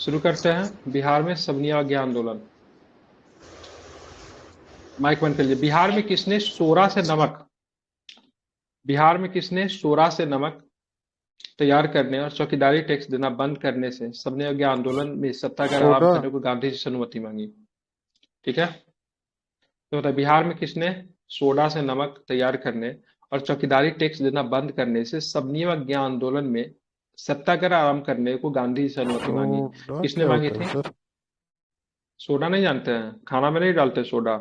शुरू करते हैं। बिहार में सबनिया अज्ञा आंदोलन। माइक बंद कर लीजिए। बिहार में किसने सोरा से नमक तैयार करने और चौकीदारी टैक्स देना बंद करने से सबने अज्ञा आंदोलन में सत्याग्रह आराम सोडा। करने को गांधी जी से अनुमति मांगी? ठीक है, तो बताइए, बिहार में किसने सोडा से नमक तैयार करने और चौकीदारी टैक्स देना बंद करने से सबनी अज्ञा आंदोलन में सत्याग्रह आरंभ करने को गांधी जी से अनुमति मांगी? सोडा किसने क्या मांगी होता है थी? सर? सोडा नहीं जानते हैं? खाना में नहीं डालते सोडा।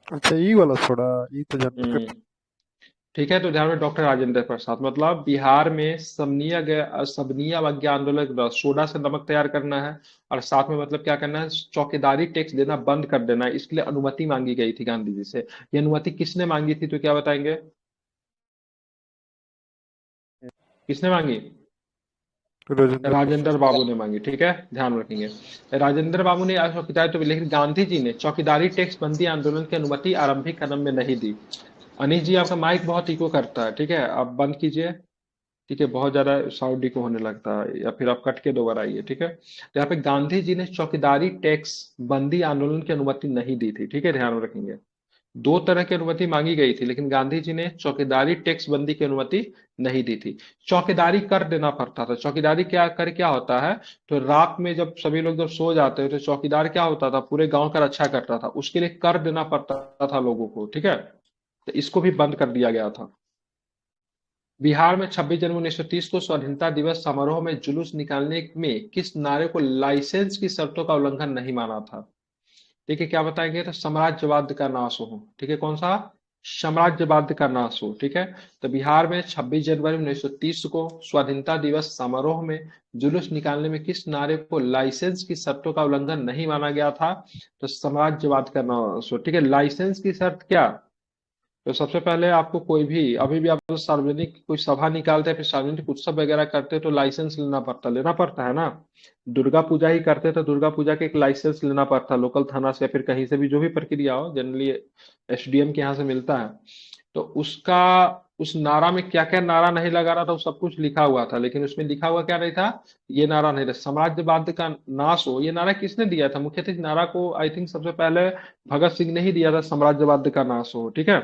अच्छा, ई वाला सोडा। ई तो जानते हम्म, ठीक है, तो ध्यान में, डॉक्टर राजेंद्र प्रसाद। मतलब बिहार में सबनीय अवज्ञा आंदोलन के दौरान सोडा से नमक तैयार करना है और साथ में मतलब क्या करना है, चौकीदारी टैक्स देना बंद कर देना है, इसके लिए अनुमति मांगी गई थी गांधी जी से। ये अनुमति किसने मांगी थी, तो क्या बताएंगे? हैं। किसने मांगी? राजेंद्र राजेंद्र प्रसाद। बाबू ने मांगी। ठीक है, ध्यान रखेंगे। राजेंद्र बाबू ने आज चौकीदारी तो, लेकिन गांधी जी ने चौकीदारी टैक्स बंदी आंदोलन की अनुमति आरंभिक कदम में नहीं दी। अनिल जी, आपका माइक बहुत इको करता है, ठीक है, आप बंद कीजिए। ठीक है, बहुत ज्यादा साउंड इको होने लगता है, या फिर आप कट के दोबारा आइए। ठीक है, तो यहाँ पे गांधी जी ने चौकीदारी टैक्स बंदी आंदोलन की अनुमति नहीं दी थी। ठीक है, ध्यान में रखेंगे। दो तरह की अनुमति मांगी गई थी, लेकिन गांधी जी ने चौकीदारी टैक्स बंदी की अनुमति नहीं दी थी। चौकीदारी कर देना पड़ता था। चौकीदारी क्या होता है, तो रात में जब सभी लोग जब सो जाते हैं तो चौकीदार क्या होता था, पूरे गांव का रक्षा करता था, उसके लिए कर देना पड़ता था लोगों को। ठीक है, तो इसको भी बंद कर दिया गया था। बिहार में 26 जनवरी 1930 को स्वाधीनता दिवस समारोह में जुलूस निकालने में किस नारे को लाइसेंस की शर्तों का उल्लंघन नहीं माना था? ठीक है, क्या बताएंगे, तो साम्राज्यवाद का नाश हो। ठीक है, कौन सा? साम्राज्यवाद का नाश हो। ठीक है, तो बिहार में 26 जनवरी 1930 को स्वाधीनता दिवस समारोह में जुलूस निकालने में किस नारे को लाइसेंस की शर्तों का उल्लंघन नहीं माना गया था? तो साम्राज्यवाद का नाश हो। ठीक है, लाइसेंस की शर्त क्या? तो सबसे पहले आपको कोई भी, अभी भी आप तो सार्वजनिक कोई सभा निकालते हैं, फिर सार्वजनिक उत्सव वगैरह करते हैं, तो लाइसेंस लेना पड़ता है ना। दुर्गा पूजा ही करते हैं तो दुर्गा पूजा के एक लाइसेंस लेना पड़ता है, लोकल थाना से या फिर कहीं से भी, जो भी प्रक्रिया हो, जनरली एसडीएम के यहाँ से मिलता है। तो उसका, उस नारा में क्या क्या नारा नहीं लगा रहा था, वो सब कुछ लिखा हुआ था, लेकिन उसमें लिखा हुआ क्या नहीं था? ये नारा नहीं था, साम्राज्यवाद का नाश हो। ये नारा किसने दिया था? मुख्यतः इस नारा को आई थिंक सबसे पहले भगत सिंह ने ही दिया था, साम्राज्यवाद का नाश हो। ठीक है,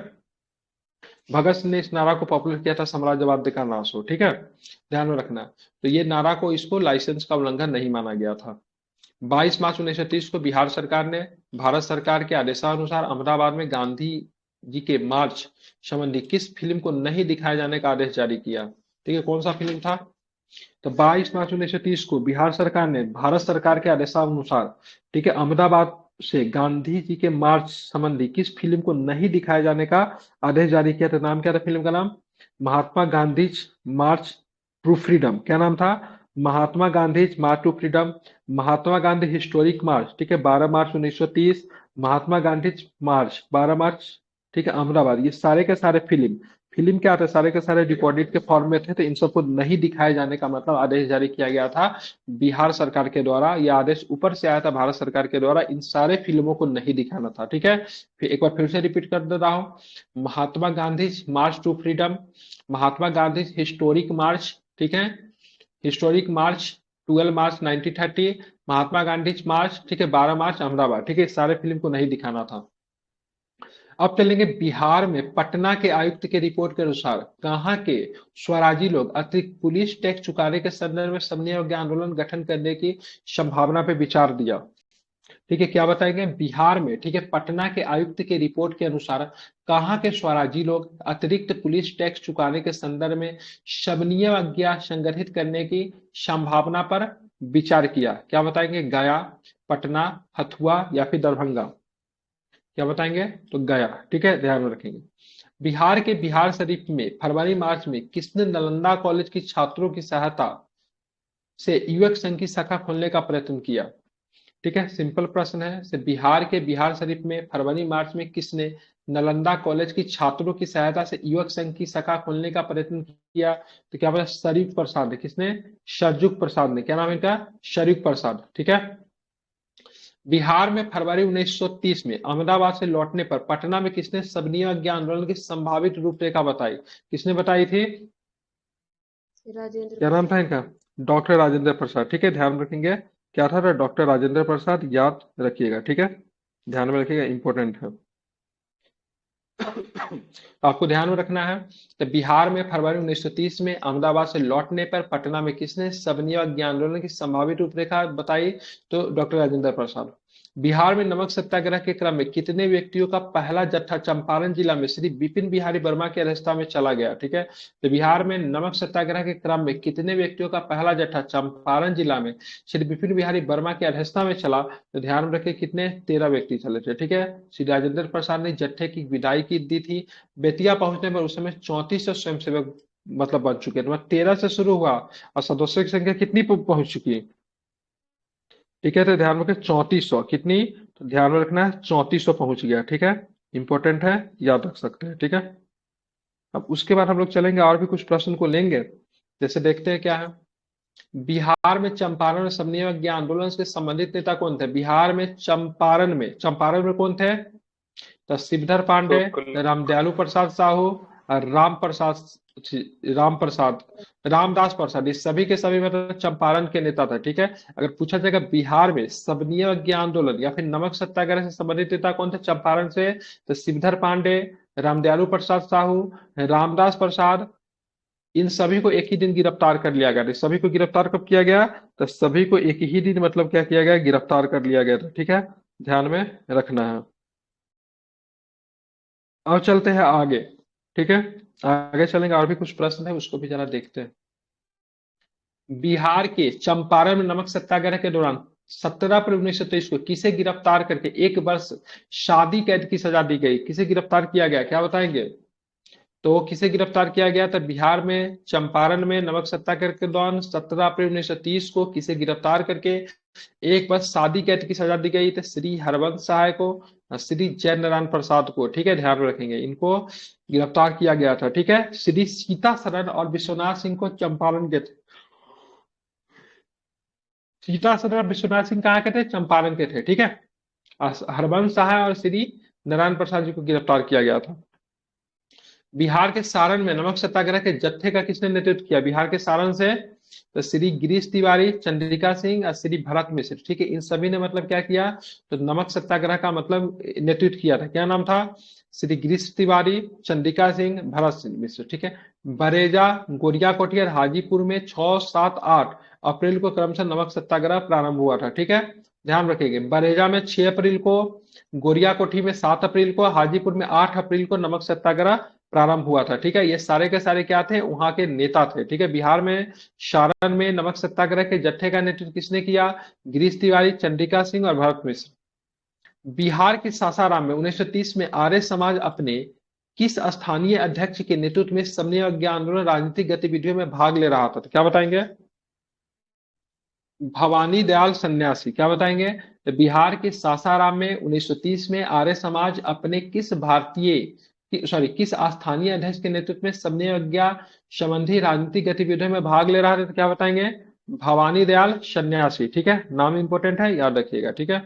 भगत सिंह ने इस नारा को पॉपुलर किया था, साम्राज्यवाद का नाश हो। ठीक है, ध्यान में रखना। तो ये नारा को, इसको लाइसेंस का उल्लंघन नहीं माना गया था। 22 मार्च 1930 को बिहार सरकार ने भारत सरकार के आदेशानुसार अहमदाबाद में गांधी जी के मार्च संबंधी किस फिल्म को नहीं दिखाए जाने का आदेश जारी किया? ठीक है, कौन सा फिल्म था? तो 22 मार्च 1930 को बिहार सरकार ने भारत सरकार के आदेशानुसार, ठीक है, अहमदाबाद से गांधी जी के मार्च संबंधी किस फिल्म को नहीं दिखाए जाने का आदेश जारी किया था? नाम क्या था फिल्म का? नाम Mahatma Gandhi March two freedom. क्या नाम था? Mahatma Gandhi March two freedom, Mahatma Gandhi historic मार्च, ठीक है, 12 मार्च 1930, महात्मा गांधी मार्च 12 मार्च, ठीक है, अहमदाबाद। ये सारे के सारे फिल्म, फिल्म क्या था, सारे के सारे रिकॉर्डेड के फॉर्म में थे, तो इन सबको नहीं दिखाए जाने का मतलब आदेश जारी किया गया था बिहार सरकार के द्वारा। यह आदेश ऊपर से आया था भारत सरकार के द्वारा, इन सारे फिल्मों को नहीं दिखाना था। ठीक है, फिर एक बार फिर से रिपीट कर दे रहा हूँ। Mahatma Gandhi March two freedom, Mahatma Gandhi historic मार्च, ठीक है, हिस्टोरिक मार्च 12 मार्च 1930, महात्मा गांधी मार्च, ठीक है, 12 मार्च अहमदाबाद। ठीक है, इस सारे फिल्म को नहीं दिखाना था। अब चलेंगे बिहार में पटना के आयुक्त के रिपोर्ट के अनुसार कहाँ के स्वराजी लोग अतिरिक्त पुलिस टैक्स चुकाने के संदर्भ में समन्वय आंदोलन गठन करने की संभावना पर विचार दिया? ठीक है, क्या बताएंगे? बिहार में, ठीक है, पटना के आयुक्त के रिपोर्ट के अनुसार कहाँ के स्वराजी लोग अतिरिक्त पुलिस टैक्स चुकाने के संदर्भ में शमनीय अज्ञा संगठित करने की संभावना पर विचार किया? क्या बताएंगे? गया, पटना, हथुआ या फिर दरभंगा? क्या बताएंगे? तो गया। ठीक है, ध्यान में रखेंगे। बिहार के बिहार शरीफ में फरवरी मार्च में किसने नालंदा कॉलेज की छात्रों की सहायता से युवक संघ की शाखा खोलने का प्रयत्न किया? ठीक है, सिंपल प्रश्न है। से बिहार के बिहार शरीफ में फरवरी मार्च में किसने नालंदा कॉलेज की छात्रों की सहायता से युवक संघ की शाखा खोलने का प्रयत्न किया? तो क्या बोला? शरीफ प्रसाद ने। किसने? सरजुग प्रसाद ने। क्या नाम है इनका? शरीफ प्रसाद। ठीक है, बिहार में फरवरी 1930 में अहमदाबाद से लौटने पर पटना में किसने सबनिया अज्ञा आंदोलन की संभावित रूपरेखा बताई? किसने बताई थी? राजेंद्र क्या नाम था प्रसाद। इनका? डॉक्टर राजेंद्र प्रसाद। ठीक है, ध्यान रखेंगे। क्या था? डॉक्टर राजेंद्र प्रसाद, याद रखिएगा, ठीक है, ध्यान में रखिएगा, इंपॉर्टेंट है। तो आपको ध्यान में रखना है। तो बिहार में फरवरी 1930 में अहमदाबाद से लौटने पर पटना में किसने सबनिया आंदोलन की संभावित रूपरेखा बताई? तो डॉक्टर राजेंद्र प्रसाद। बिहार में नमक सत्याग्रह के क्रम में कितने व्यक्तियों का पहला जत्था चंपारण जिला में श्री विपिन बिहारी वर्मा की अध्यक्षता में चला गया? ठीक है, तो बिहार में नमक सत्याग्रह के क्रम में कितने व्यक्तियों का पहला जत्था चंपारण जिला में श्री विपिन बिहारी वर्मा की अध्यक्षता में चला? तो ध्यान में रखिए, कितने? 13 व्यक्ति चले थे, ठीक है। श्री राजेंद्र प्रसाद ने जत्थे की विदाई की दी थी। बेतिया पहुंचने पर उस समय 34 स्वयंसेवक मतलब बन चुके थे, मतलब 13 से शुरू हुआ और सदस्यों की संख्या कितनी पहुंच चुकी है? ठीक है, तो ध्यान में रखें 3400, कितनी? तो ध्यान में रखना है 3400 पहुंच गया, ठीक है, इंपॉर्टेंट है, याद रख सकते हैं, ठीक है। अब उसके बाद हम लोग चलेंगे और भी कुछ प्रश्न को लेंगे। जैसे देखते हैं क्या है। बिहार में चंपारण और समन्वय आंदोलन से संबंधित नेता कौन थे? बिहार में चंपारण में कौन थे? तो शिवधर पांडे, रामदयालु प्रसाद साहू और रामदास प्रसाद, ये सभी के सभी मतलब चंपारण के नेता थे, ठीक है। अगर पूछा जाएगा बिहार में सबनीय अज्ञा आंदोलन या फिर नमक सत्याग्रह से संबंधित नेता कौन थे चंपारण से? तो शिवधर पांडे, रामदयालु प्रसाद साहू, रामदास प्रसाद, इन सभी को एक ही दिन गिरफ्तार कर लिया गया था। सभी को गिरफ्तार कब किया गया? तो सभी को एक ही दिन मतलब क्या किया गया? गिरफ्तार कर लिया गया था, ठीक है, ध्यान में रखना है। अब चलते हैं आगे, ठीक है, आगे चलेंगे, और भी कुछ प्रश्न है उसको भी जरा देखते हैं। बिहार के चंपारण में नमक सत्याग्रह के दौरान 17 अप्रैल 1923 को किसे गिरफ्तार करके 1 वर्ष शादी कैद की सजा दी गई? किसे गिरफ्तार किया गया, क्या बताएंगे? तो किसे गिरफ्तार किया गया था बिहार में चंपारण में नमक सत्याग्रह के दौरान 17 अप्रैल 1930 को किसे गिरफ्तार करके 1 वर्ष शादी कैद की सजा दी गई? तो श्री हरवंश सहाय को, श्री जय नारायण प्रसाद को, ठीक है, ध्यान में रखेंगे, इनको गिरफ्तार किया गया था, ठीक है। श्री सीता सरन और विश्वनाथ सिंह को चंपारण के थे। सीता सरन और विश्वनाथ सिंह कहाँ के थे? चंपारण के थे, ठीक है। हरवंश सहाय और श्री नारायण प्रसाद जी को गिरफ्तार किया गया था। बिहार के सारण में नमक सत्याग्रह के जत्थे का किसने नेतृत्व किया? बिहार के सारण से तो श्री गिरीश तिवारी, चंद्रिका सिंह और श्री भरत मिश्र, ठीक है, इन सभी ने मतलब क्या किया? तो नमक सत्याग्रह का मतलब नेतृत्व किया था। क्या नाम था? श्री गिरीश तिवारी, चंद्रिका सिंह, भरत सिंह मिश्र, ठीक है। बरेजा, गोरिया कोठी और हाजीपुर में 6, 7, 8 अप्रैल को क्रमशः नमक सत्याग्रह प्रारंभ हुआ था, ठीक है, ध्यान रखिएगा। बरेजा में 6 अप्रैल को, गोरिया कोठी में 7 अप्रैल को, हाजीपुर में 8 अप्रैल को नमक सत्याग्रह प्रारंभ हुआ था, ठीक है। ये सारे के सारे क्या थे? वहां के नेता थे, ठीक है। बिहार में सारण में नमक सत्याग्रह के जत्थे का नेतृत्व किसने किया? गिरीश तिवारी, चंद्रिका सिंह और भरत मिश्र। बिहार के सासाराम में 1930 में आर्य समाज अपने किस स्थानीय अध्यक्ष के नेतृत्व में समन्वय अज्ञा आंदोलन राजनीतिक गतिविधियों में भाग ले रहा था? तो क्या बताएंगे? भवानी दयाल सन्यासी, क्या बताएंगे? तो बिहार के सासाराम में 1930 में आर्य समाज अपने किस स्थानीय अध्यक्ष के नेतृत्व में समन्वय अज्ञा संबंधी राजनीतिक गतिविधियों में भाग ले रहा था? तो क्या बताएंगे? भवानी दयाल सन्यासी, ठीक है, नाम इंपोर्टेंट है, याद रखिएगा, ठीक है।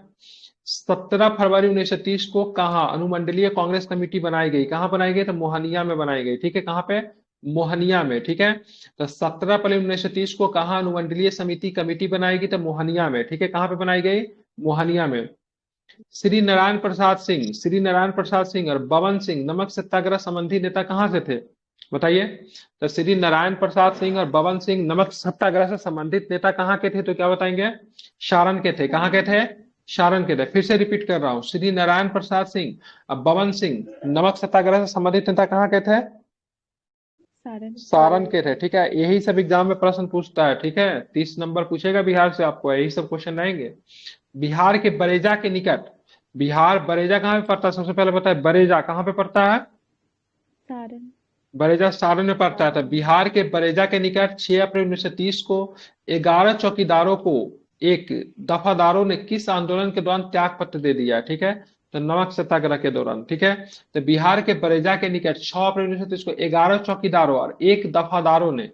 17 फरवरी 1930 को कहा अनुमंडलीय कांग्रेस कमेटी बनाई गई? कहां बनाई गई? तो मोहनिया में बनाई गई, ठीक है, कहां पे? मोहनिया में, ठीक है। तो 17 अप्रैल 1930 को कहा अनुमंडलीय समिति कमेटी बनाएगी? तो मोहनिया में, ठीक है, कहां पे बनाई गई? मोहनिया में। श्री नारायण प्रसाद सिंह और बवन सिंह नमक सत्याग्रह संबंधी नेता कहां से थे? बताइए। तो श्री नारायण प्रसाद सिंह और बवन सिंह नमक सत्याग्रह से संबंधित नेता कहां के थे? तो क्या बताएंगे? सारण के थे। कहां के थे? सारण के थे। फिर से रिपीट कर रहा हूं, श्री नारायण प्रसाद सिंह और बवन सिंह नमक सत्याग्रह से संबंधित नेता कहां के थे? सारण के थे, ठीक है। यही सब एग्जाम में प्रश्न पूछता है, ठीक है, 30 नंबर पूछेगा बिहार से आपको, यही सब क्वेश्चन रहेंगे। बिहार के बरेजा के निकट, बिहार बरेजा कहाँ पे पड़ता है? सबसे पहले बताए बरेजा कहाँ पे पड़ता है? सारण। बरेजा सारण में पड़ता है। तो बिहार के बरेजा के निकट 6 अप्रैल 1930 को 11 चौकीदारों को एक दफादारों ने किस आंदोलन के दौरान त्याग पत्र दे दिया? ठीक है, तो नमक सत्याग्रह के दौरान, ठीक है। तो बिहार के बरेजा के निकट 6 अप्रैल 1930 को 11 चौकीदारों और एक दफादारों ने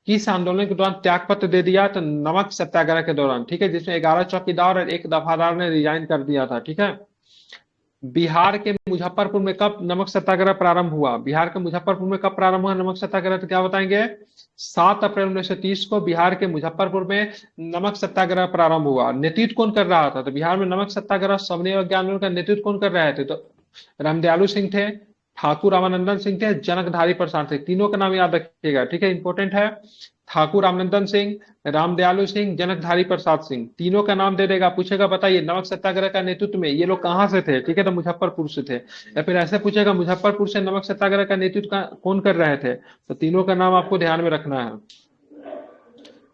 किस आंदोलन के दौरान त्याग पत्र दे दिया? तो नमक सत्याग्रह के दौरान, ठीक है, जिसमें 11 चौकीदार और एक दफादार ने रिजाइन कर दिया था, ठीक है। बिहार के मुजफ्फरपुर में कब नमक सत्याग्रह प्रारंभ हुआ? बिहार के मुजफ्फरपुर में कब प्रारंभ हुआ नमक सत्याग्रह? तो क्या बताएंगे? 7 अप्रैल 1930 को बिहार के मुजफ्फरपुर में नमक सत्याग्रह प्रारंभ हुआ। नेतृत्व कौन कर रहा था? तो बिहार में नमक सत्याग्रह समन्वय अज्ञान आंदोलन का नेतृत्व कौन कर रहे थे? तो रामदयालु सिंह थे, ठाकुर रामानंदन सिंह थे, जनकधारी प्रसाद थे। तीनों का नाम याद रखिएगा, ठीक है, इंपॉर्टेंट है। ठाकुर रामानंदन सिंह, रामदयालु सिंह, जनकधारी प्रसाद सिंह, तीनों का नाम दे देगा। पूछेगा बताइए नमक सत्याग्रह का नेतृत्व में ये लोग कहां से थे? ठीक है, तो मुजफ्फरपुर से थे। या फिर ऐसे पूछेगा मुजफ्फरपुर से नमक सत्याग्रह का नेतृत्व कौन कर रहे थे? तो तीनों का नाम आपको ध्यान में रखना है।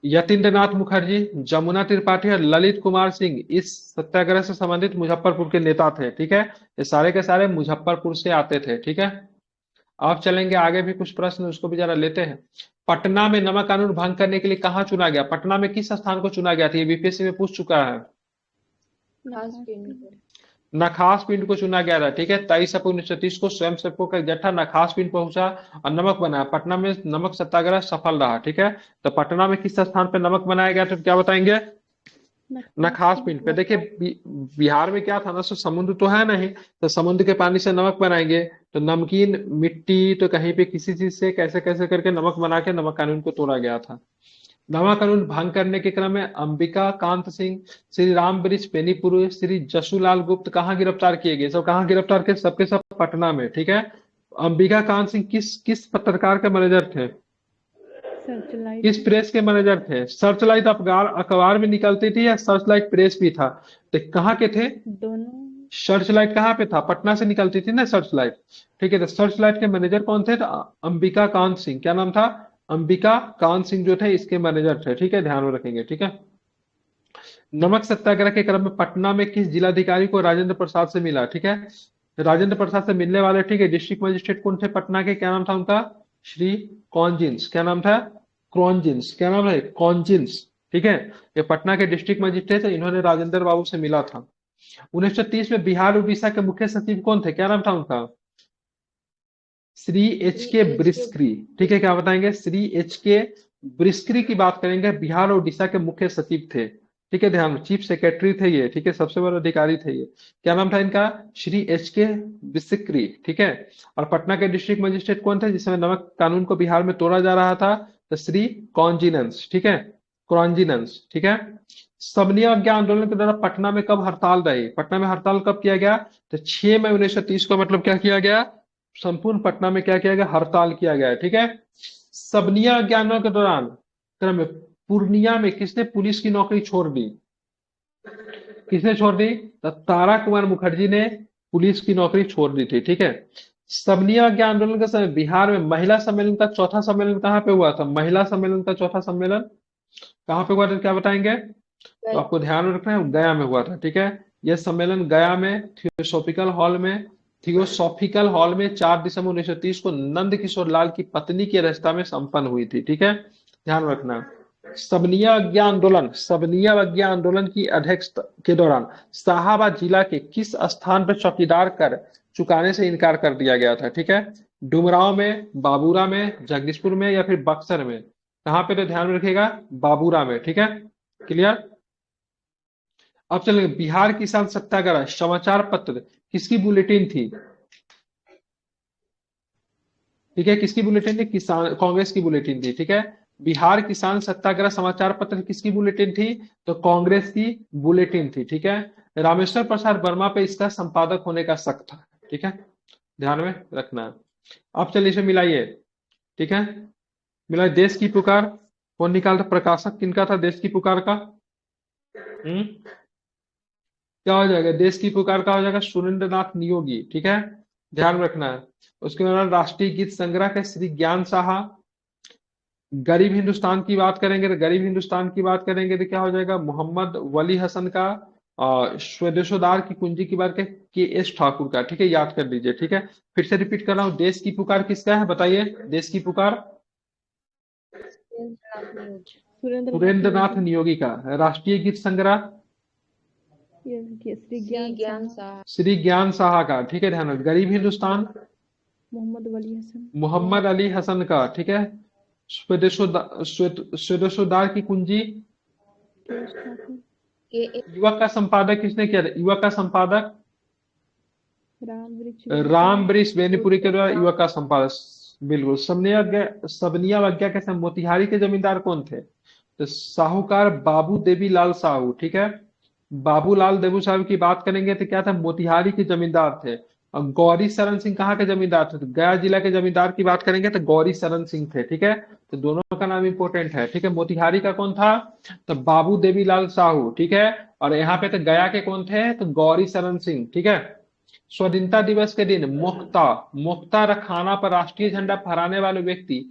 यतीन्द्रनाथ मुखर्जी, जमुना त्रिपाठी और ललित कुमार सिंह इस सत्याग्रह से संबंधित मुजफ्फरपुर के नेता थे। ठीक है, ये सारे के सारे मुजफ्फरपुर से आते थे। ठीक है, अब चलेंगे आगे, भी कुछ प्रश्न उसको भी जरा लेते हैं। पटना में नमक कानून भंग करने के लिए कहाँ चुना गया? पटना में किस स्थान को चुना गया था? ये बीपीएससी में पूछ चुका है। नखास पिंड को चुना गया था। ठीक है, 23 अप्रैल 1930 को स्वयं सेवकों का एक जत्था नखास पिंड पहुंचा और नमक बनाया। पटना में नमक सत्याग्रह सफल रहा। ठीक है, तो पटना में किस स्थान पर नमक बनाया गया? तो क्या बताएंगे? नखास पिंड पे। देखिए बिहार में क्या था ना, सो समुद्र तो है नहीं, तो समुद्र के पानी से नमक बनाएंगे तो नमकीन मिट्टी तो कहीं पे किसी चीज से कैसे कैसे करके नमक बना के नमक कानून को तोड़ा गया था। नमक कानून भंग करने के क्रम में अंबिका कांत सिंह, श्री राम वृक्ष बेनीपुर, श्री जसूलाल गुप्त कहाँ गिरफ्तार किए गए? सब कहाँ गिरफ्तार किए? सबके सब पटना में। ठीक है, अंबिका कांत सिंह किस किस पत्रकार के मैनेजर थे? किस प्रेस के मैनेजर थे? सर्चलाइट अखबार में निकलती थी या सर्चलाइट प्रेस भी था? तो कहाँ के थे? दोनों। सर्चलाइट कहाँ पे था? पटना से निकलती थी ना सर्चलाइट। ठीक है, तो सर्चलाइट के मैनेजर कौन थे? तो अंबिका कांत सिंह। क्या नाम था? अंबिका कांत सिंह जो थे इसके मैनेजर थे। ठीक है, ध्यान में रखेंगे। ठीक है, नमक सत्याग्रह के क्रम में पटना में किस जिलाधिकारी को राजेंद्र प्रसाद से मिला? ठीक है, राजेंद्र प्रसाद से मिलने वाले, ठीक है, डिस्ट्रिक्ट मजिस्ट्रेट कौन थे पटना के? क्या नाम था उनका? श्री कॉन्जिन्स। क्या नाम था? क्रॉन्जिन्स। क्या नाम है? कॉन्जिन्स। ठीक है, ये पटना के डिस्ट्रिक्ट मजिस्ट्रेट थे, इन्होंने राजेंद्र बाबू से मिला था। 1930 में बिहार उड़ीसा के मुख्य सचिव कौन थे? क्या नाम था उनका? श्री एच के ब्रिस्क्री। ठीक है, क्या बताएंगे? श्री एच के ब्रिस्क्री की बात करेंगे, बिहार और उड़ीसा के मुख्य सचिव थे। ठीक है, ध्यान, चीफ सेक्रेटरी थे ये। ठीक है, सबसे बड़े अधिकारी थे ये। क्या नाम था इनका? श्री एच के ब्रिस्क्री। ठीक है, और पटना के डिस्ट्रिक्ट मजिस्ट्रेट कौन थे जिसमें नमक कानून को बिहार में तोड़ा जा रहा था? तो श्री कॉन्जिनेंस। ठीक है, क्रॉन्जिनेंस। ठीक है, सबनी अज्ञा आंदोलन के दौरान पटना में कब हड़ताल रही? पटना में हड़ताल कब किया गया? तो 6 मई 1930 को, मतलब क्या किया गया? संपूर्ण पटना में क्या किया गया? हड़ताल किया गया। ठीक है, सबनिया अज्ञानों के दौरान क्रम में पूर्णिया में किसने पुलिस की नौकरी छोड़ दी? किसने छोड़ दी? तो तारा कुमार मुखर्जी ने पुलिस की नौकरी छोड़ दी थी। ठीक है, सबनिया अज्ञा आंदोलन के समय बिहार में महिला सम्मेलन का चौथा सम्मेलन कहाँ पे हुआ था? महिला सम्मेलन का चौथा सम्मेलन कहाँ पे हुआ था? क्या बताएंगे? तो आपको ध्यान में रखना है, गया में हुआ था। ठीक है, यह सम्मेलन गया में थियोसॉफिकल हॉल में 4 दिसंबर 1930 को नंद किशोर लाल की पत्नी की अध्यक्षता में संपन्न हुई थी। ठीक है, ध्यान रखना। सबनिया अज्ञा आंदोलन की अध्यक्षता के दौरान शाहाबाद जिला के किस स्थान पर चौकीदार कर चुकाने से इनकार कर दिया गया था? ठीक है, डुमरांव में, बाबूरा में, जगदीशपुर में या फिर बक्सर में? कहाँ पे? तो ध्यान में रखिएगा, बाबूरा में। ठीक है, क्लियर। अब चलेंगे, बिहार किसान सत्याग्रह समाचार पत्र किसकी बुलेटिन थी? ठीक है, किसकी बुलेटिन थी? किसान कांग्रेस की बुलेटिन थी। ठीक है, बिहार किसान सत्याग्रह समाचार पत्र किसकी बुलेटिन थी? तो कांग्रेस की बुलेटिन थी। ठीक है, रामेश्वर प्रसाद वर्मा पे इसका संपादक होने का शक था। ठीक है, ध्यान में रखना। अब चलिए इसे मिलाइए। ठीक है, मिलाइए। देश की पुकार कौन निकालता? प्रकाशक किनका था देश की पुकार का? क्या हो जाएगा? देश की पुकार का हो जाएगा सुरेंद्रनाथ नियोगी। ठीक है, ध्यान रखना है। उसके बाद राष्ट्रीय गीत संग्रह के श्री ज्ञान साहा। गरीब हिंदुस्तान की बात करेंगे तो गरीब हिंदुस्तान की बात करेंगे तो क्या हो जाएगा? मोहम्मद वली हसन का। स्वदेशोद्धार की कुंजी की बात के एस ठाकुर का। ठीक है, याद कर लीजिए। ठीक है, फिर से रिपीट कर रहा हूँ, देश की पुकार किसका है बताइए? देश की पुकार सुरेंद्रनाथ नियोगी का। राष्ट्रीय गीत संग्रह श्री ज्ञान साहा का। ठीक है, ध्यान रखना। गरीब हिंदुस्तान मोहम्मद अली हसन का। ठीक है, स्वदेशोद्धार की कुंजी युवक का संपादक किसने किया था? युवक का संपादक राम वृक्ष बेनीपुरी राम वृक्ष बेनीपुरी के द्वारा का युवक का संपादन, बिल्कुल। सबनिया अवज्ञा के समय मोतिहारी के जमींदार कौन थे? तो साहूकार बाबू देवी लाल साहू, ठीक है। बाबूलाल देवू साहब की बात करेंगे तो क्या था, मोतिहारी के जमींदार थे। और गौरी शरण सिंह कहाँ के जमींदार थे? तो गया जिला के जमींदार की बात करेंगे तो गौरी शरण सिंह थे, ठीक है। तो दोनों का नाम इंपोर्टेंट है, ठीक है। मोतिहारी का कौन था? तो बाबू देवी लाल साहू, ठीक है। और यहाँ पे तो गया के कौन थे? तो गौरी शरण सिंह, ठीक है। स्वाधीनता दिवस के दिन मुक्ता मुक्ता रखाना पर राष्ट्रीय झंडा फहराने वाले व्यक्ति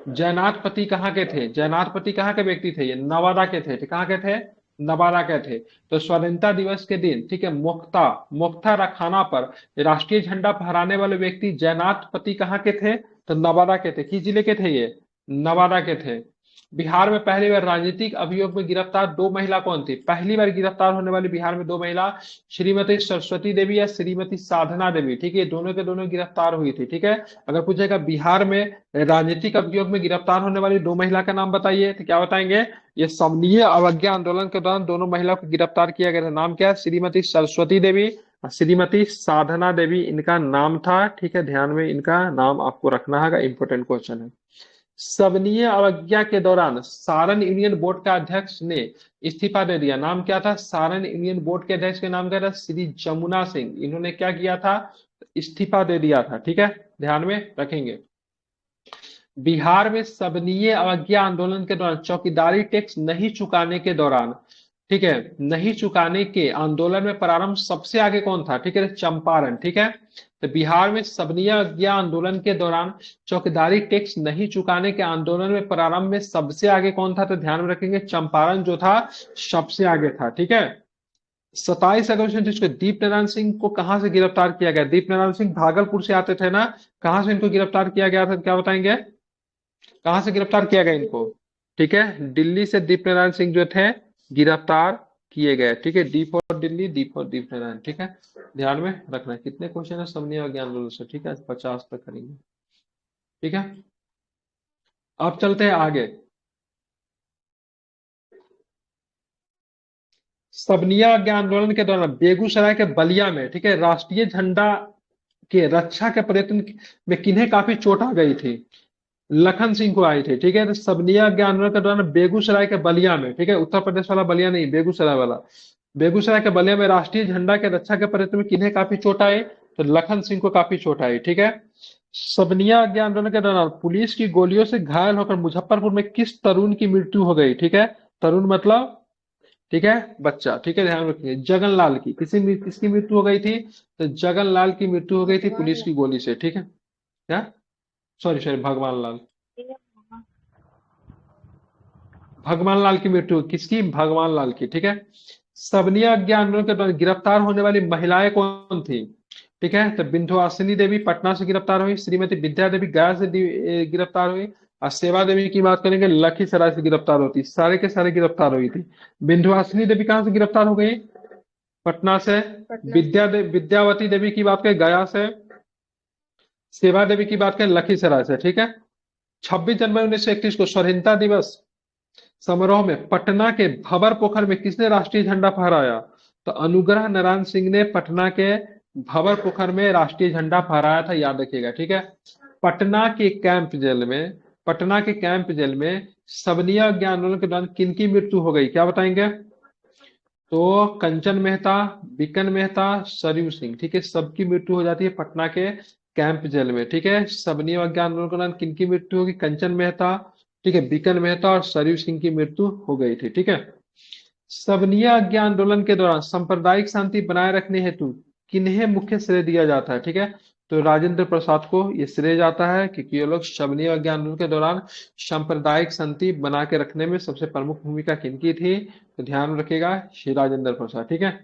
जयनाथ पति कहाँ के थे? जयनाथ पति कहाँ के व्यक्ति थे? ये नवादा के थे, कहाँ के थे? नवादा के थे। तो स्वाधीनता दिवस के दिन, ठीक है, मुक्ता मुक्ता रखाना पर राष्ट्रीय झंडा फहराने वाले व्यक्ति जयनाथ पति कहाँ के थे? तो नवादा के थे। किस जिले के थे ये? नवादा के थे। बिहार में पहली बार राजनीतिक अभियोग में गिरफ्तार दो महिला कौन थी? पहली बार गिरफ्तार होने वाली बिहार में दो महिला, श्रीमती सरस्वती देवी या श्रीमती साधना देवी, ठीक है। दोनों के दोनों गिरफ्तार हुई थी, ठीक है। अगर पूछेगा बिहार में राजनीतिक अभियोग में गिरफ्तार होने वाली दो महिला का नाम बताइए, तो क्या बताएंगे? ये समन्वय अवज्ञा आंदोलन के दौरान दोनों महिला को गिरफ्तार किया गया था। नाम क्या है? श्रीमती सरस्वती देवी और श्रीमती साधना देवी इनका नाम था, ठीक है। ध्यान में इनका नाम आपको रखना है, इंपोर्टेंट क्वेश्चन है। सवनीय अवज्ञा के दौरान सारण यूनियन बोर्ड का अध्यक्ष ने इस्तीफा दे दिया। नाम क्या था? सारण यूनियन बोर्ड के अध्यक्ष का नाम क्या था? श्री जमुना सिंह। इन्होंने क्या किया था? इस्तीफा दे दिया था, ठीक है। ध्यान में रखेंगे। बिहार में सबनीय अवज्ञा आंदोलन के दौरान चौकीदारी टैक्स नहीं चुकाने के दौरान, ठीक है, नहीं चुकाने के आंदोलन में प्रारंभ सबसे आगे कौन था? ठीक है, चंपारण, ठीक है। तो बिहार में सबनीय अवज्ञा आंदोलन के दौरान चौकीदारी टैक्स नहीं चुकाने के आंदोलन में प्रारंभ में सबसे आगे कौन था? तो ध्यान में रखेंगे, चंपारण जो था सबसे आगे था, ठीक है। 27 अगस्त 1930 को दीप नारायण सिंह को कहां से गिरफ्तार किया गया? दीप नारायण सिंह भागलपुर से आते थे ना, कहां से इनको गिरफ्तार किया गया था? क्या बताएंगे? कहां से गिरफ्तार किया गया इनको? ठीक है, दिल्ली से दीप नारायण सिंह जो थे गिरफ्तार किए गए, ठीक है। D for Delhi, D for Deep Narayan, ठीक है। ध्यान में रखना। कितने क्वेश्चन है समन्वय और ज्ञान आंदोलन से? ठीक है, 50 तक करेंगे, ठीक है। अब चलते हैं आगे। सबनिया अज्ञा आंदोलन के दौरान बेगूसराय के बलिया में, ठीक है, राष्ट्रीय झंडा के रक्षा के प्रयत्न में किन्हें काफी चोट आ गई थी? लखन सिंह को आई थी, ठीक है। तो सबनिया अज्ञा आंदोलन के दौरान बेगूसराय के बलिया में, ठीक है, उत्तर प्रदेश वाला बलिया नहीं, बेगूसराय वाला, बेगूसराय के बलिया में राष्ट्रीय झंडा के रक्षा के प्रयत्न में किन्हें काफी चोट आई? तो लखन सिंह को काफी चोट आई, ठीक है। सबनिया अज्ञा आंदोलन के दौरान पुलिस की गोलियों से घायल होकर मुजफ्फरपुर में किस तरुण की मृत्यु हो गई? ठीक है, तरुण मतलब, ठीक है, बच्चा, ठीक है। ध्यान रखिए, जगनलाल की, किसकी मृत्यु हो गई थी? तो जगनलाल की मृत्यु हो गई थी पुलिस की गोली से, ठीक है। क्या? सॉरी सॉरी, भगवान लाल, भगवान लाल की मृत्यु किसकी? भगवान लाल की, ठीक है। सबनिया अज्ञा आंदोलन के दौरान गिरफ्तार होने वाली महिलाएं कौन थी? ठीक है, तो विंध्यवासिनी देवी पटना से गिरफ्तार हुई, श्रीमती विद्या देवी गया से गिरफ्तार हुई, और सेवा देवी की बात करेंगे लखीसराय से गिरफ्तार होती। सारे के सारे गिरफ्तार हुई थी। विंध्यवासिनी देवी कहां से गिरफ्तार हो गई? पटना से। विद्यावती देवी की बात करें गया से। सेवा देवी की बात करें लखीसराय से, ठीक है। 26 जनवरी 1931 को स्वाधीनता दिवस समारोह में पटना के भंवर पोखर में किसने राष्ट्रीय झंडा फहराया? तो अनुग्रह नारायण सिंह ने पटना के भंवर पोखर में राष्ट्रीय झंडा फहराया था, याद रखिएगा, ठीक है। पटना के कैंप जेल में, पटना के कैंप जेल में सबनिया अज्ञा आंदोलन के दौरान किनकी मृत्यु हो गई? क्या बताएंगे? तो कंचन मेहता, बिकन मेहता, सरयू सिंह, ठीक है, सबकी मृत्यु हो जाती है पटना के कैंप जेल में, ठीक है। सबनिया अज्ञा आंदोलन के दौरान किनकी मृत्यु होगी? कंचन मेहता, ठीक है, बिकन मेहता और सरयू सिंह की मृत्यु हो गई थी, ठीक है। सबनिया अज्ञा आंदोलन के दौरान सांप्रदायिक शांति बनाए रखने हेतु किन्हें मुख्य श्रेय दिया जाता है? ठीक है, तो राजेंद्र प्रसाद को ये श्रेय जाता है, क्योंकि ये लोग सबनिया अज्ञा आंदोलन के दौरान सांप्रदायिक शांति बना के रखने में सबसे प्रमुख भूमिका किनकी थी? तो ध्यान रखिएगा, श्री राजेंद्र प्रसाद, ठीक है।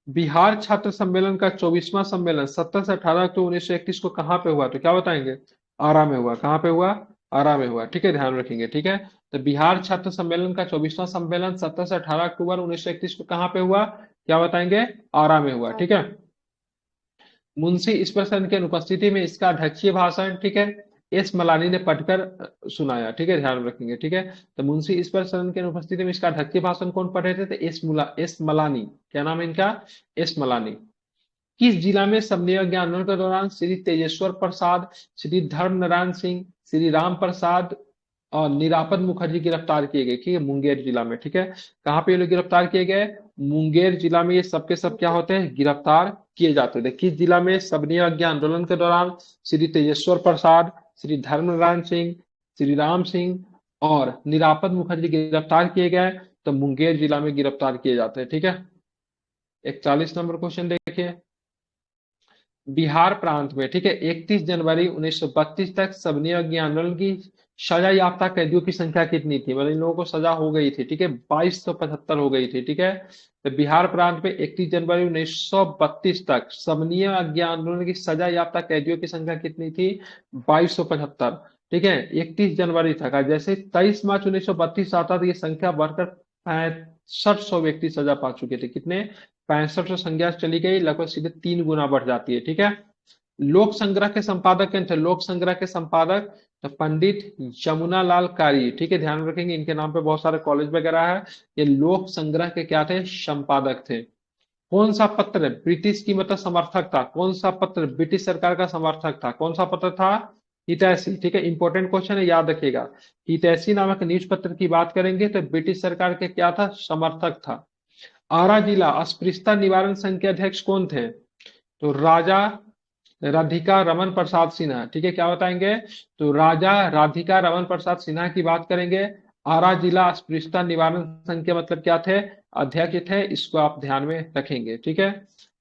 बिहार छात्र सम्मेलन का 24वां सम्मेलन 17 से 18 अक्टूबर 1931 को कहाँ पे हुआ? तो क्या बताएंगे? आरा में हुआ। कहाँ पे हुआ? आरा में हुआ, ठीक है, ध्यान रखेंगे, ठीक है। तो बिहार छात्र सम्मेलन का 24वां सम्मेलन 17 से 18 अक्टूबर 1931 को कहाँ पे हुआ? क्या बताएंगे? आरा में हुआ, ठीक है। मुंशी ईश्वर की अनुपस्थिति में इसका अध्यक्षीय भाषण, ठीक है, एस मलानी ने पढ़कर सुनाया, ठीक है, ध्यान रखेंगे, ठीक है। तो मुंशी ईश्वर की अनुपस्थिति में इसका अध्यक्षीय भाषण कौन पढ़े थे? तो एस मलानी। क्या नाम है इनका? एस मलानी। किस जिला में सबनियज्ञ आंदोलन के दौरान श्री तेजेश्वर प्रसाद, श्री धर्म नारायण सिंह, श्री राम प्रसाद और निरापद मुखर्जी गिरफ्तार किए गए? ठीक है, मुंगेर जिला में। ठीक है, कहाँ पे ये लोग गिरफ्तार किए गए? मुंगेर जिला में ये सबके सब क्या होते हैं? गिरफ्तार किए जाते थे। किस जिला में सबनियज्ञ आंदोलन के दौरान श्री तेजेश्वर प्रसाद, श्री धर्म नारायण सिंह, श्री राम सिंह और निरापद मुखर्जी गिरफ्तार किए गए? तो मुंगेर जिला में गिरफ्तार किए जाते हैं। ठीक है, 41 नंबर क्वेश्चन देखिए। बिहार प्रांत में, ठीक है, 31 जनवरी 1932 तक सबनियज्ञ आंदोलन की सजा याफ्ता कैदियों की संख्या कितनी थी? मतलब इन लोगों को सजा हो गई थी, ठीक है, 2275 हो गई थी। ठीक है, तो बिहार प्रांत में 31 जनवरी 1932 तक सबनियज्ञ आंदोलन की सजा याफ्ता कैदियों की संख्या कितनी थी? 2275। ठीक है, 31 जनवरी तक। और जैसे 23 मार्च 1932 आता तो ये संख्या बढ़कर 6500 व्यक्ति सजा पा चुके थे। कितने? 6500 संख्या चली गई, लगभग सीधे 3 गुना बढ़ जाती है। ठीक है, लोक संग्रह के संपादक कौन थे? लोक संग्रह के संपादक तो पंडित यमुना लाल कारी। ठीक है, ध्यान रखेंगे, इनके नाम पे बहुत सारे कॉलेज वगैरह है। ये लोक संग्रह के क्या थे? संपादक थे। कौन सा पत्र ब्रिटिश की मतलब समर्थक था? कौन सा पत्र ब्रिटिश सरकार का समर्थक था? कौन सा पत्र था? हितैषी। ठीक है, इंपॉर्टेंट क्वेश्चन है, याद रखिएगा। हितैषी नामक न्यूज पत्र की बात करेंगे तो ब्रिटिश सरकार के क्या था? समर्थक था। आरा जिला अस्पृश्यता निवारण संघ के अध्यक्ष कौन थे? तो राजा राधिका रमन प्रसाद सिन्हा। ठीक है, क्या बताएंगे? तो राजा राधिका रमन प्रसाद सिन्हा की बात करेंगे। आरा जिला अस्पृश्यता निवारण संघ के मतलब क्या थे? अध्यक्ष थे। इसको आप ध्यान में रखेंगे। ठीक है,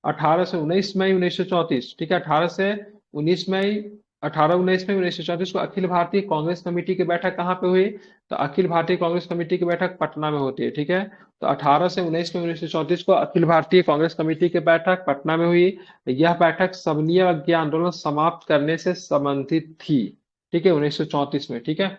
18 से 19 मई 1934। ठीक है, 18 से 19 मई 18-19 में 1934 को अखिल भारतीय कांग्रेस कमेटी की बैठक कहाँ पे हुई? तो अखिल भारतीय कांग्रेस कमेटी की बैठक पटना में होती है। ठीक है, तो 18 से 19 में 1934 को अखिल भारतीय कांग्रेस कमेटी की बैठक पटना में हुई। यह बैठक सबनियज्ञ आंदोलन समाप्त करने से संबंधित थी। ठीक है, 1934 में। ठीक है,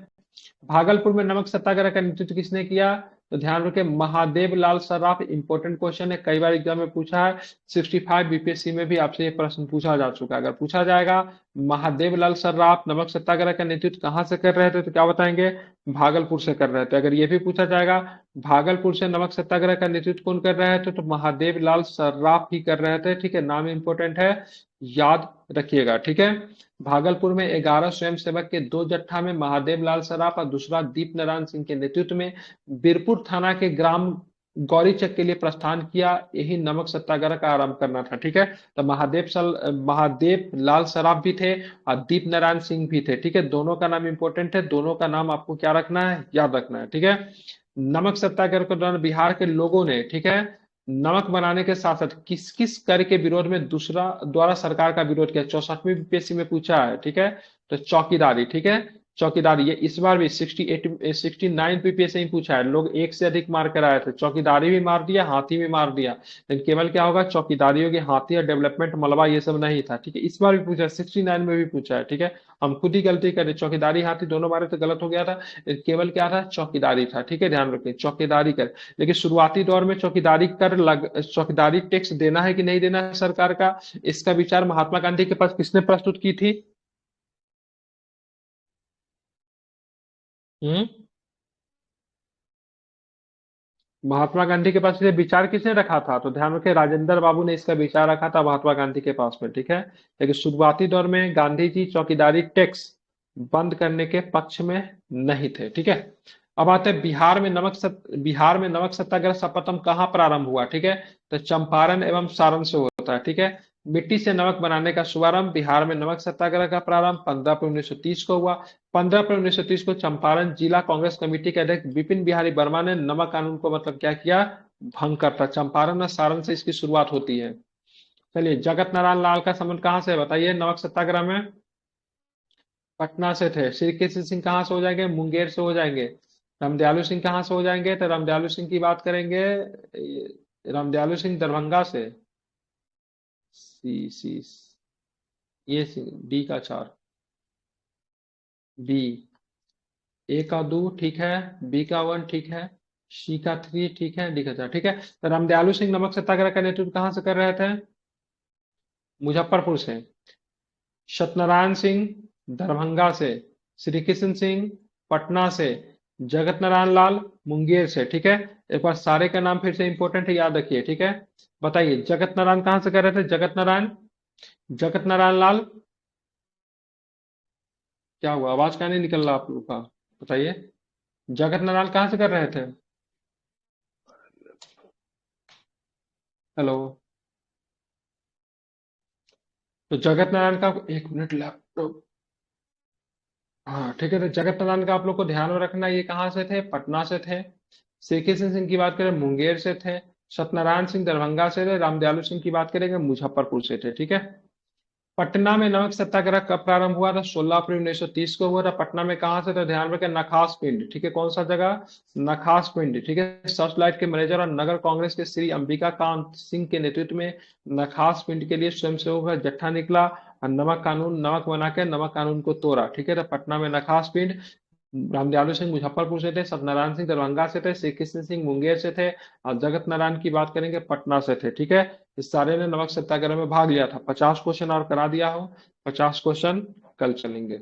भागलपुर में नमक सत्याग्रह का नेतृत्व किसने किया? तो ध्यान रखें, महादेव लाल सर्राफ। इंपॉर्टेंट क्वेश्चन है, कई बार एग्जाम में पूछा है। 65 बीपीएससी में भी आपसे ये प्रश्न पूछा जा चुका है। अगर पूछा जाएगा महादेव लाल सर्राफ नमक सत्याग्रह का नेतृत्व कहाँ से कर रहे थे, तो क्या बताएंगे? भागलपुर से कर रहे थे। अगर ये भी पूछा जाएगा भागलपुर से नमक सत्याग्रह का नेतृत्व कौन कर रहे थे, तो महादेव लाल सर्राफ ही कर रहे थे। ठीक है, नाम इंपॉर्टेंट है, याद रखिएगा। ठीक है, भागलपुर में 11 स्वयंसेवक के 2 जत्था में महादेव लाल सराफ और दूसरा दीप नारायण सिंह के नेतृत्व में बीरपुर थाना के ग्राम गौरीचक के लिए प्रस्थान किया। यही नमक सत्याग्रह का आरंभ करना था। ठीक है, तो महादेव लाल सराफ भी थे और दीप नारायण सिंह भी थे। ठीक है, दोनों का नाम इंपॉर्टेंट है, दोनों का नाम आपको क्या रखना है? याद रखना है। ठीक है, नमक सत्याग्रह के दौरान बिहार के लोगों ने, ठीक है, नमक बनाने के साथ साथ किस किस कर के विरोध में दूसरा द्वारा सरकार का विरोध किया? 64वीं बीपीएससी में पूछा है। ठीक है, तो चौकीदारी। ठीक है, चौकीदारी। ये इस बार भी 69 बीपीएससी में पूछा है। लोग एक से अधिक मार कर आए थे, चौकीदारी भी मार दिया, हाथी भी मार दिया, लेकिन केवल क्या होगा? चौकीदारी होगी, हाथी और डेवलपमेंट मलबा ये सब नहीं था। ठीक है, इस बार भी पूछा है, 69 में भी पूछा है। ठीक है, हम खुद ही गलती करे, चौकीदारी हाथी दोनों मारे तो गलत हो गया था, केवल क्या था? चौकीदारी था। ठीक है, ध्यान रखें, चौकीदारी कर। लेकिन शुरुआती दौर में चौकीदारी टैक्स देना है कि नहीं देना है सरकार का, इसका विचार महात्मा गांधी के पास किसने प्रस्तुत की थी? हम्म महात्मा गांधी के पास ये विचार किसने रखा था? तो ध्यान रखें, राजेंद्र बाबू ने इसका विचार रखा था महात्मा गांधी के पास में। ठीक है, लेकिन शुरुआती दौर में गांधी जी चौकीदारी टैक्स बंद करने के पक्ष में नहीं थे। ठीक है, अब आते हैं बिहार में नमक सत्याग्रह सर्वप्रथम कहाँ प्रारंभ हुआ? ठीक है, तो चंपारण एवं सारण से होता है। ठीक है, मिट्टी से नमक बनाने का शुभारंभ बिहार में नमक सत्याग्रह का प्रारंभ 15 अप्रैल 1930 को हुआ। 15 अप्रैल 1930 को चंपारण जिला कांग्रेस कमेटी के अध्यक्ष विपिन बिहारी वर्मा ने नमक कानून को मतलब क्या किया? भंग करता। चंपारण और सारण से इसकी शुरुआत होती है। चलिए, जगत नारायण लाल का संबंध कहाँ से है बताइए नमक सत्याग्रह में? पटना से थे। श्री कृष्ण सिंह कहाँ से हो जाएंगे? मुंगेर से हो जाएंगे। रामदयालु सिंह कहाँ से हो जाएंगे? तो रामदयालु सिंह की बात करेंगे, रामदयालु सिंह दरभंगा से। सी सी ये डी का 4, बी। ए का 2 ठीक है, बी का 1 ठीक है, सी का 3 ठीक है, डी का 4 ठीक है। तो रामदयालु सिंह नमक सत्याग्रह का नेतृत्व कहाँ से कर रहे थे? मुजफ्फरपुर से। सत्यनारायण सिंह दरभंगा से, श्री कृष्ण सिंह पटना से, जगत नारायण लाल मुंगेर से। ठीक है, एक बार सारे का नाम फिर से इंपॉर्टेंट है, याद रखिए। ठीक है, बताइए, जगत नारायण कहाँ से कर रहे थे? जगत नारायण, जगत नारायण लाल, क्या हुआ? आवाज क्या नहीं निकल रहा आप लोग का? बताइए, जगत नारायण कहाँ से कर रहे थे? हेलो। तो जगत नारायण का, एक मिनट लैपटॉप, हाँ ठीक है, तो जगत नारायण का आप लोग को ध्यान में रखना, ये कहाँ से थे? पटना से थे। सीके सिंह की बात करें मुंगेर से थे। सत्यनारायण सिंह दरभंगा से थे। रामदयालु सिंह की बात करेंगे मुजफ्फरपुर से थे। ठीक है। पटना में नमक सत्याग्रह कब प्रारंभ हुआ था? 16 अप्रैल 1930 को हुआ था। पटना में कहाँ से? तो ध्यान रखें, नखास पिंड। ठीक है, कौन सा जगह? नखास पिंड। ठीक है। सर्च लाइट के मैनेजर और नगर कांग्रेस के श्री अंबिका कांत सिंह के नेतृत्व में नखास पिंड के लिए स्वयंसेवकों का जत्था निकला और नमक बना के नमक कानून को तोड़ा। ठीक है, तो पटना में नखास पिंड। रामदयालु सिंह मुजफ्फरपुर से थे। सत्यनारायण सिंह दरभंगा से थे। श्री कृष्ण सिंह मुंगेर से थे। और जगत नारायण की बात करेंगे पटना से थे। ठीक है। इस सारे ने नमक सत्याग्रह में भाग लिया था। 50 क्वेश्चन और करा दिया हो। 50 क्वेश्चन कल चलेंगे।